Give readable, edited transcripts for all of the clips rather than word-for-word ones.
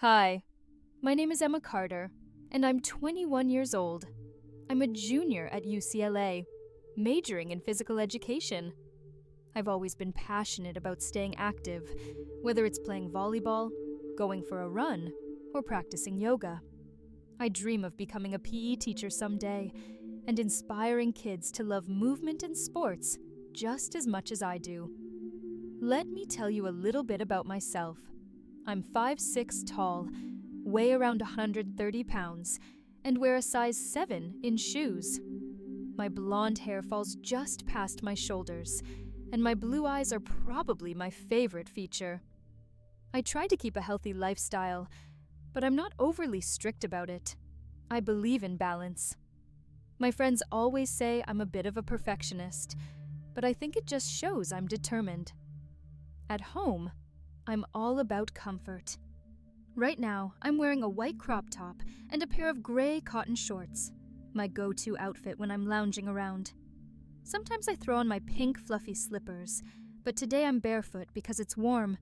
Hi, my name is Emma Carter, and I'm 21 years old. I'm a junior at UCLA, majoring in physical education. I've always been passionate about staying active, whether it's playing volleyball, going for a run, or practicing yoga. I dream of becoming a PE teacher someday and inspiring kids to love movement and sports just as much as I do. Let me tell you a little bit about myself. I'm 5'6" tall, weigh around 130 pounds, and wear a size 7 in shoes. My blonde hair falls just past my shoulders, and my blue eyes are probably my favorite feature. I try to keep a healthy lifestyle, but I'm not overly strict about it. I believe in balance. My friends always say I'm a bit of a perfectionist, but I think it just shows I'm determined. At home, I'm all about comfort. Right now, I'm wearing a white crop top and a pair of gray cotton shorts, my go-to outfit when I'm lounging around. Sometimes I throw on my pink fluffy slippers, but today I'm barefoot because it's warm.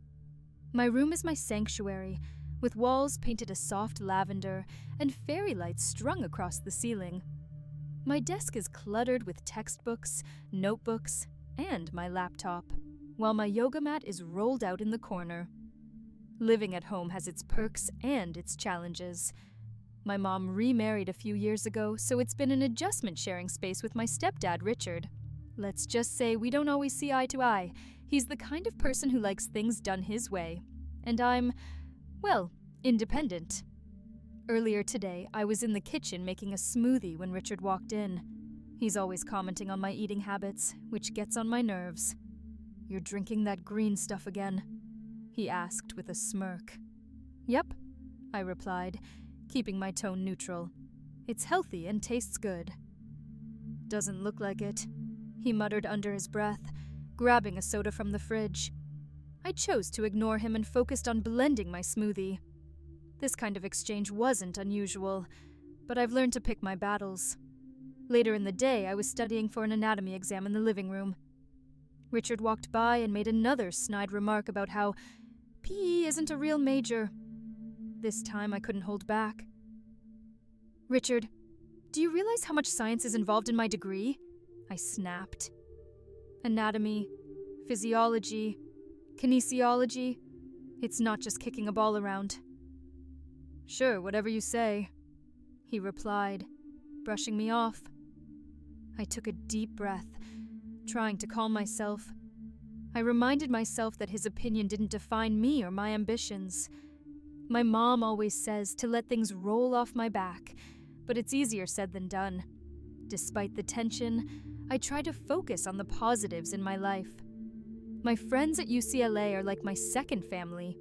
My room is my sanctuary, with walls painted a soft lavender and fairy lights strung across the ceiling. My desk is cluttered with textbooks, notebooks, and my laptop, while my yoga mat is rolled out in the corner. Living at home has its perks and its challenges. My mom remarried a few years ago, so it's been an adjustment sharing space with my stepdad, Richard. Let's just say we don't always see eye to eye. He's the kind of person who likes things done his way. And I'm, well, independent. Earlier today, I was in the kitchen making a smoothie when Richard walked in. He's always commenting on my eating habits, which gets on my nerves. "You're drinking that green stuff again?" he asked with a smirk. "Yep," I replied, keeping my tone neutral. "It's healthy and tastes good." "Doesn't look like it," he muttered under his breath, grabbing a soda from the fridge. I chose to ignore him and focused on blending my smoothie. This kind of exchange wasn't unusual, but I've learned to pick my battles. Later in the day, I was studying for an anatomy exam in the living room. Richard walked by and made another snide remark about how PE isn't a real major. This time I couldn't hold back. "Richard, do you realize how much science is involved in my degree?" I snapped. "Anatomy, physiology, kinesiology. It's not just kicking a ball around." "Sure, whatever you say," he replied, brushing me off. I took a deep breath, trying to calm myself. I reminded myself that his opinion didn't define me or my ambitions. My mom always says to let things roll off my back, but it's easier said than done. Despite the tension, I try to focus on the positives in my life. My friends at UCLA are like my second family.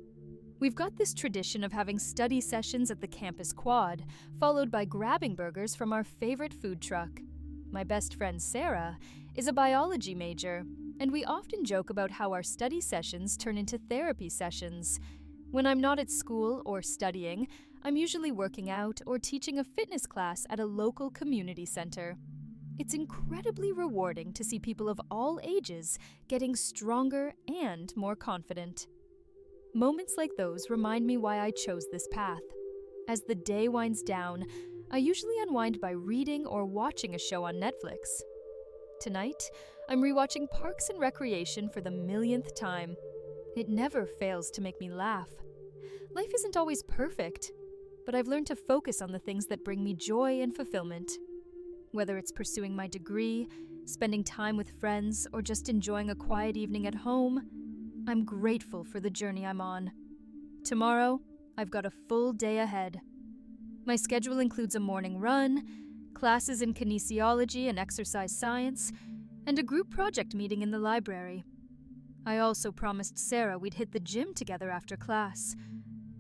We've got this tradition of having study sessions at the campus quad, followed by grabbing burgers from our favorite food truck. My best friend Sarah is a biology major, and we often joke about how our study sessions turn into therapy sessions. When I'm not at school or studying, I'm usually working out or teaching a fitness class at a local community center. It's incredibly rewarding to see people of all ages getting stronger and more confident. Moments like those remind me why I chose this path. As the day winds down, I usually unwind by reading or watching a show on Netflix. Tonight, I'm rewatching Parks and Recreation for the millionth time. It never fails to make me laugh. Life isn't always perfect, but I've learned to focus on the things that bring me joy and fulfillment. Whether it's pursuing my degree, spending time with friends, or just enjoying a quiet evening at home, I'm grateful for the journey I'm on. Tomorrow, I've got a full day ahead. My schedule includes a morning run, classes in kinesiology and exercise science, and a group project meeting in the library. I also promised Sarah we'd hit the gym together after class.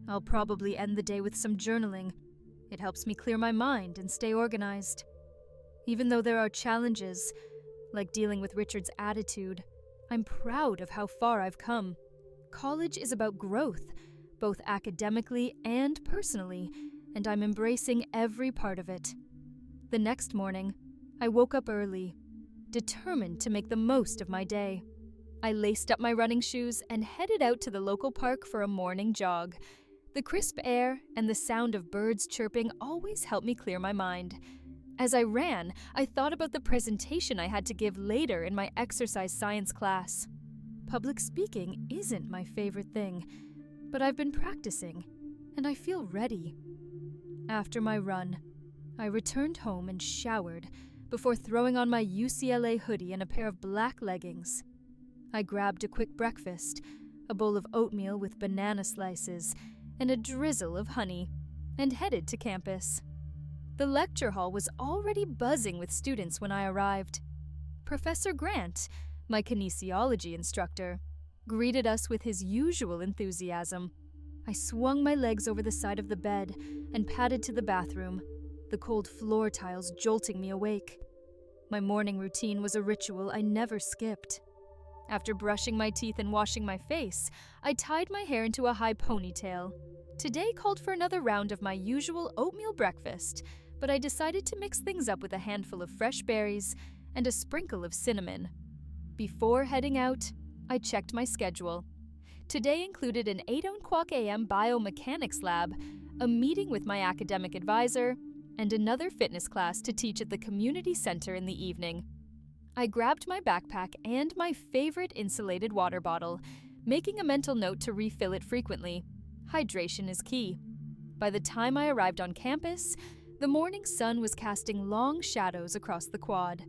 I'll probably end the day with some journaling. It helps me clear my mind and stay organized. Even though there are challenges, like dealing with Richard's attitude, I'm proud of how far I've come. College is about growth, both academically and personally, and I'm embracing every part of it. The next morning, I woke up early, determined to make the most of my day. I laced up my running shoes and headed out to the local park for a morning jog. The crisp air and the sound of birds chirping always helped me clear my mind. As I ran, I thought about the presentation I had to give later in my exercise science class. Public speaking isn't my favorite thing, but I've been practicing, and I feel ready. After my run, I returned home and showered before throwing on my UCLA hoodie and a pair of black leggings. I grabbed a quick breakfast, a bowl of oatmeal with banana slices, and a drizzle of honey, and headed to campus. The lecture hall was already buzzing with students when I arrived. Professor Grant, my kinesiology instructor, greeted us with his usual enthusiasm. I swung my legs over the side of the bed and padded to the bathroom, the cold floor tiles jolting me awake. My morning routine was a ritual I never skipped. After brushing my teeth and washing my face, I tied my hair into a high ponytail. Today called for another round of my usual oatmeal breakfast, but I decided to mix things up with a handful of fresh berries and a sprinkle of cinnamon. Before heading out, I checked my schedule. Today included an 8:00 a.m. biomechanics lab, a meeting with my academic advisor, and another fitness class to teach at the community center in the evening. I grabbed my backpack and my favorite insulated water bottle, making a mental note to refill it frequently. Hydration is key. By the time I arrived on campus, the morning sun was casting long shadows across the quad.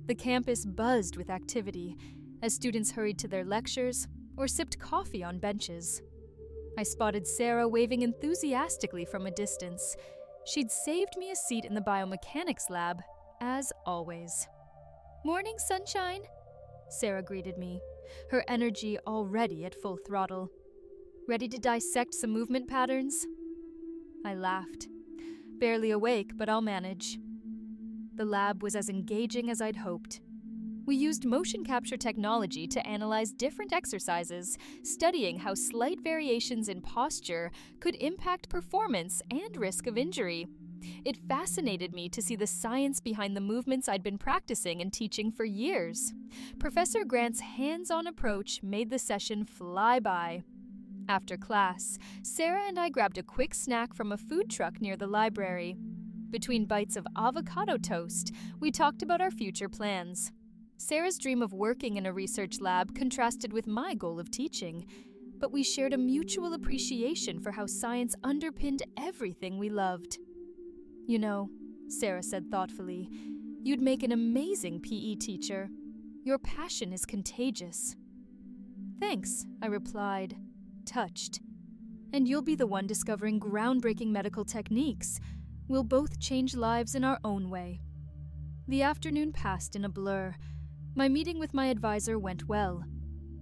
The campus buzzed with activity as students hurried to their lectures or sipped coffee on benches. I spotted Sarah waving enthusiastically from a distance. She'd saved me a seat in the biomechanics lab, as always. "Morning, sunshine," Sarah greeted me, her energy already at full throttle. "Ready to dissect some movement patterns?" I laughed. Barely awake, but I'll manage. The lab was as engaging as I'd hoped. We used motion capture technology to analyze different exercises, studying how slight variations in posture could impact performance and risk of injury. It fascinated me to see the science behind the movements I'd been practicing and teaching for years. Professor Grant's hands-on approach made the session fly by. After class, Sarah and I grabbed a quick snack from a food truck near the library. Between bites of avocado toast, we talked about our future plans. Sarah's dream of working in a research lab contrasted with my goal of teaching, but we shared a mutual appreciation for how science underpinned everything we loved. "You know," Sarah said thoughtfully, "you'd make an amazing PE teacher. Your passion is contagious." "Thanks," I replied, touched. "And you'll be the one discovering groundbreaking medical techniques. We'll both change lives in our own way." The afternoon passed in a blur. My meeting with my advisor went well.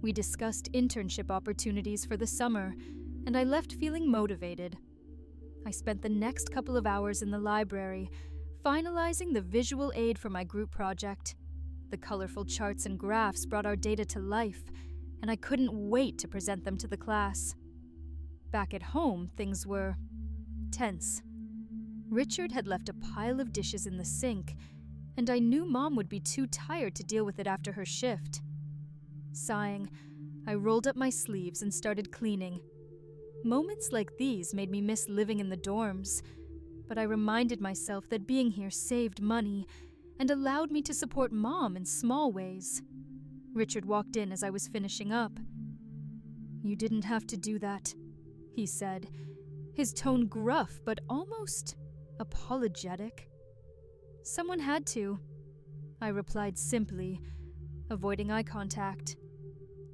We discussed internship opportunities for the summer, and I left feeling motivated. I spent the next couple of hours in the library, finalizing the visual aid for my group project. The colorful charts and graphs brought our data to life, and I couldn't wait to present them to the class. Back at home, things were tense. Richard had left a pile of dishes in the sink, and I knew Mom would be too tired to deal with it after her shift. Sighing, I rolled up my sleeves and started cleaning. Moments like these made me miss living in the dorms, but I reminded myself that being here saved money and allowed me to support Mom in small ways. Richard walked in as I was finishing up. "You didn't have to do that," he said, his tone gruff but almost apologetic. "Someone had to," I replied simply, avoiding eye contact.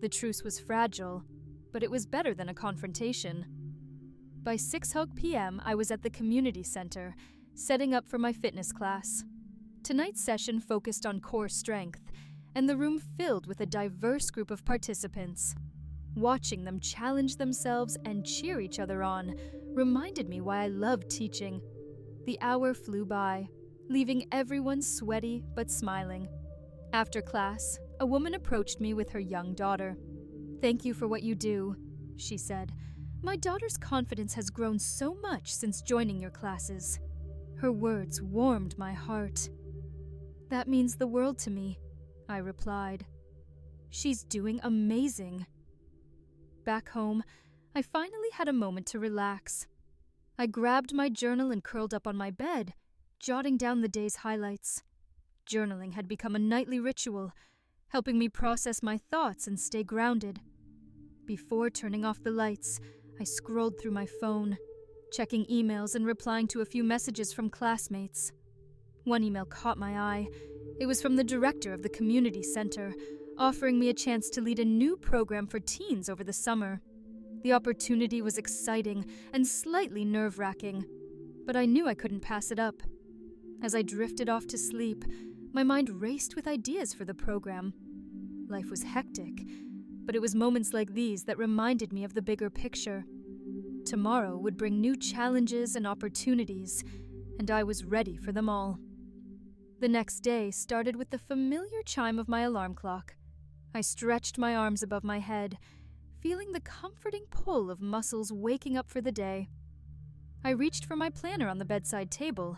The truce was fragile, but it was better than a confrontation. By 6:00 p.m., I was at the community center, setting up for my fitness class. Tonight's session focused on core strength, and the room filled with a diverse group of participants. Watching them challenge themselves and cheer each other on reminded me why I loved teaching. The hour flew by, leaving everyone sweaty but smiling. After class, a woman approached me with her young daughter. "Thank you for what you do," she said. "My daughter's confidence has grown so much since joining your classes." Her words warmed my heart. "That means the world to me," I replied. "She's doing amazing." Back home, I finally had a moment to relax. I grabbed my journal and curled up on my bed, jotting down the day's highlights. Journaling had become a nightly ritual, helping me process my thoughts and stay grounded. Before turning off the lights, I scrolled through my phone, checking emails and replying to a few messages from classmates. One email caught my eye. It was from the director of the community center, offering me a chance to lead a new program for teens over the summer. The opportunity was exciting and slightly nerve-wracking, but I knew I couldn't pass it up. As I drifted off to sleep, my mind raced with ideas for the program. Life was hectic, but it was moments like these that reminded me of the bigger picture. Tomorrow would bring new challenges and opportunities, and I was ready for them all. The next day started with the familiar chime of my alarm clock. I stretched my arms above my head, feeling the comforting pull of muscles waking up for the day. I reached for my planner on the bedside table,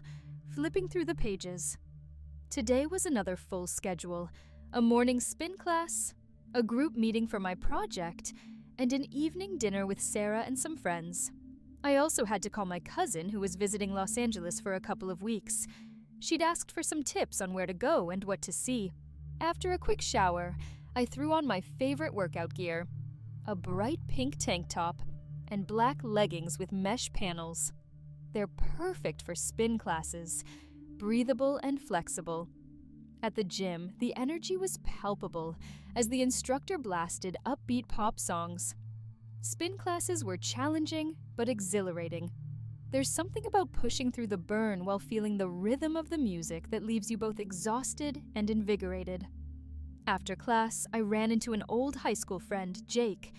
flipping through the pages. Today was another full schedule, a morning spin class, a group meeting for my project, and an evening dinner with Sarah and some friends. I also had to call my cousin, who was visiting Los Angeles for a couple of weeks. She'd asked for some tips on where to go and what to see. After a quick shower, I threw on my favorite workout gear, a bright pink tank top, and black leggings with mesh panels. They're perfect for spin classes, breathable and flexible. At the gym, the energy was palpable as the instructor blasted upbeat pop songs. Spin classes were challenging but exhilarating. There's something about pushing through the burn while feeling the rhythm of the music that leaves you both exhausted and invigorated. After class, I ran into an old high school friend, Jake.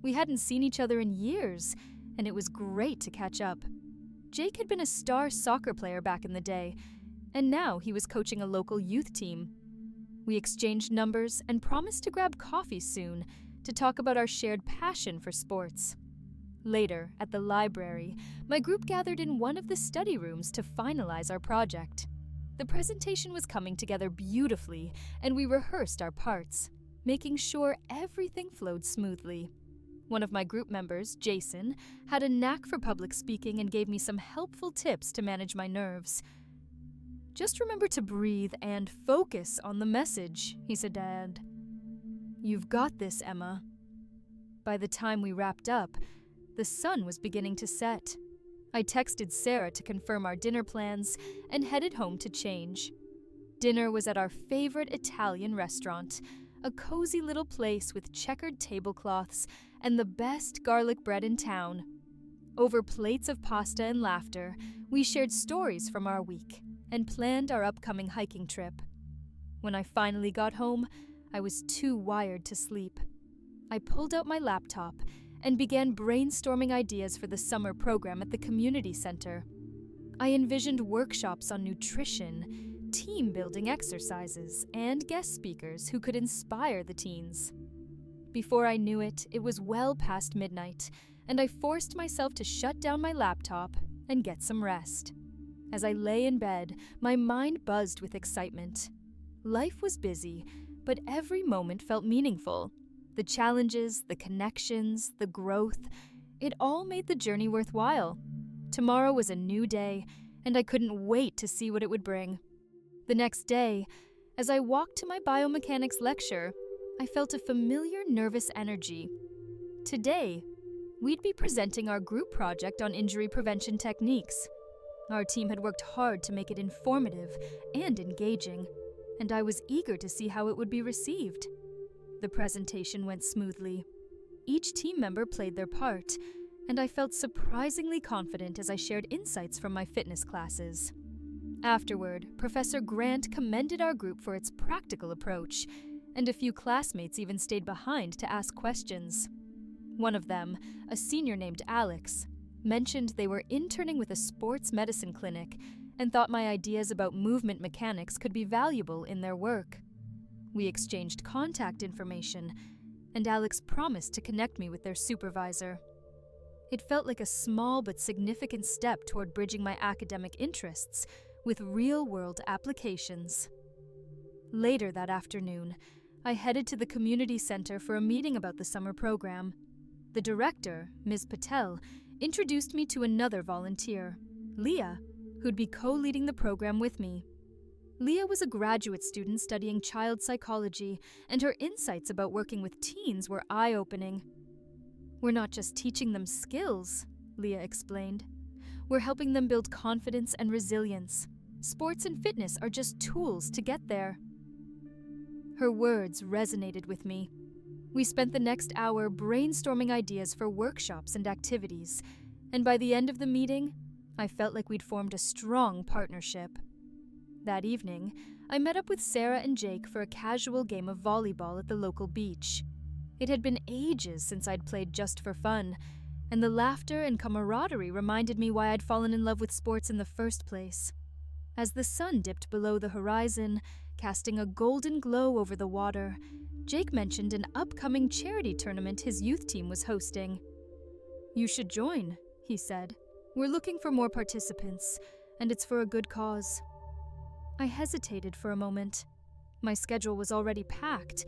We hadn't seen each other in years, and it was great to catch up. Jake had been a star soccer player back in the day, and now he was coaching a local youth team. We exchanged numbers and promised to grab coffee soon to talk about our shared passion for sports. Later, at the library, my group gathered in one of the study rooms to finalize our project. The presentation was coming together beautifully, and we rehearsed our parts, making sure everything flowed smoothly. One of my group members, Jason, had a knack for public speaking and gave me some helpful tips to manage my nerves. "Just remember to breathe and focus on the message," he said to add. "You've got this, Emma." By the time we wrapped up, the sun was beginning to set. I texted Sarah to confirm our dinner plans and headed home to change. Dinner was at our favorite Italian restaurant, a cozy little place with checkered tablecloths and the best garlic bread in town. Over plates of pasta and laughter, we shared stories from our week and planned our upcoming hiking trip. When I finally got home, I was too wired to sleep. I pulled out my laptop and began brainstorming ideas for the summer program at the community center. I envisioned workshops on nutrition, team-building exercises, and guest speakers who could inspire the teens. Before I knew it, it was well past midnight, and I forced myself to shut down my laptop and get some rest. As I lay in bed, my mind buzzed with excitement. Life was busy, but every moment felt meaningful. The challenges, the connections, the growth, it all made the journey worthwhile. Tomorrow was a new day, and I couldn't wait to see what it would bring. The next day, as I walked to my biomechanics lecture, I felt a familiar nervous energy. Today, we'd be presenting our group project on injury prevention techniques. Our team had worked hard to make it informative and engaging, and I was eager to see how it would be received. The presentation went smoothly. Each team member played their part, and I felt surprisingly confident as I shared insights from my fitness classes. Afterward, Professor Grant commended our group for its practical approach, and a few classmates even stayed behind to ask questions. One of them, a senior named Alex, mentioned they were interning with a sports medicine clinic and thought my ideas about movement mechanics could be valuable in their work. We exchanged contact information, and Alex promised to connect me with their supervisor. It felt like a small but significant step toward bridging my academic interests with real-world applications. Later that afternoon, I headed to the community center for a meeting about the summer program. The director, Ms. Patel, introduced me to another volunteer, Leah, who'd be co-leading the program with me. Leah was a graduate student studying child psychology, and her insights about working with teens were eye-opening. "We're not just teaching them skills," Leah explained. "We're helping them build confidence and resilience. Sports and fitness are just tools to get there." Her words resonated with me. We spent the next hour brainstorming ideas for workshops and activities, and by the end of the meeting, I felt like we'd formed a strong partnership. That evening, I met up with Sarah and Jake for a casual game of volleyball at the local beach. It had been ages since I'd played just for fun, and the laughter and camaraderie reminded me why I'd fallen in love with sports in the first place. As the sun dipped below the horizon, casting a golden glow over the water, Jake mentioned an upcoming charity tournament his youth team was hosting. "You should join," he said. "We're looking for more participants, and it's for a good cause." I hesitated for a moment. My schedule was already packed,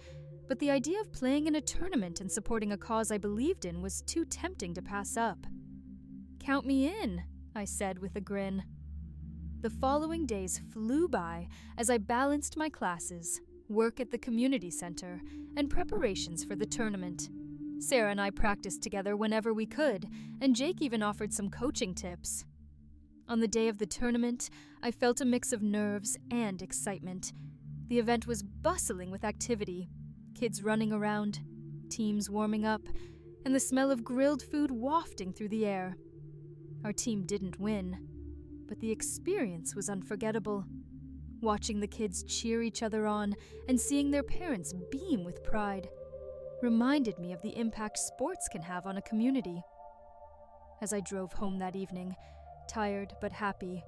but the idea of playing in a tournament and supporting a cause I believed in was too tempting to pass up. "Count me in," I said with a grin. The following days flew by as I balanced my classes, work at the community center, and preparations for the tournament. Sarah and I practiced together whenever we could, and Jake even offered some coaching tips. On the day of the tournament, I felt a mix of nerves and excitement. The event was bustling with activity, kids running around, teams warming up, and the smell of grilled food wafting through the air. Our team didn't win, but the experience was unforgettable. Watching the kids cheer each other on and seeing their parents beam with pride reminded me of the impact sports can have on a community. As I drove home that evening, tired but happy,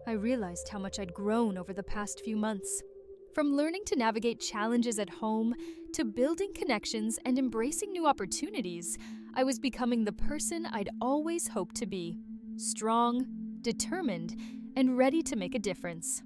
I realized how much I'd grown over the past few months. From learning to navigate challenges at home to building connections and embracing new opportunities, I was becoming the person I'd always hoped to be: strong, determined, and ready to make a difference.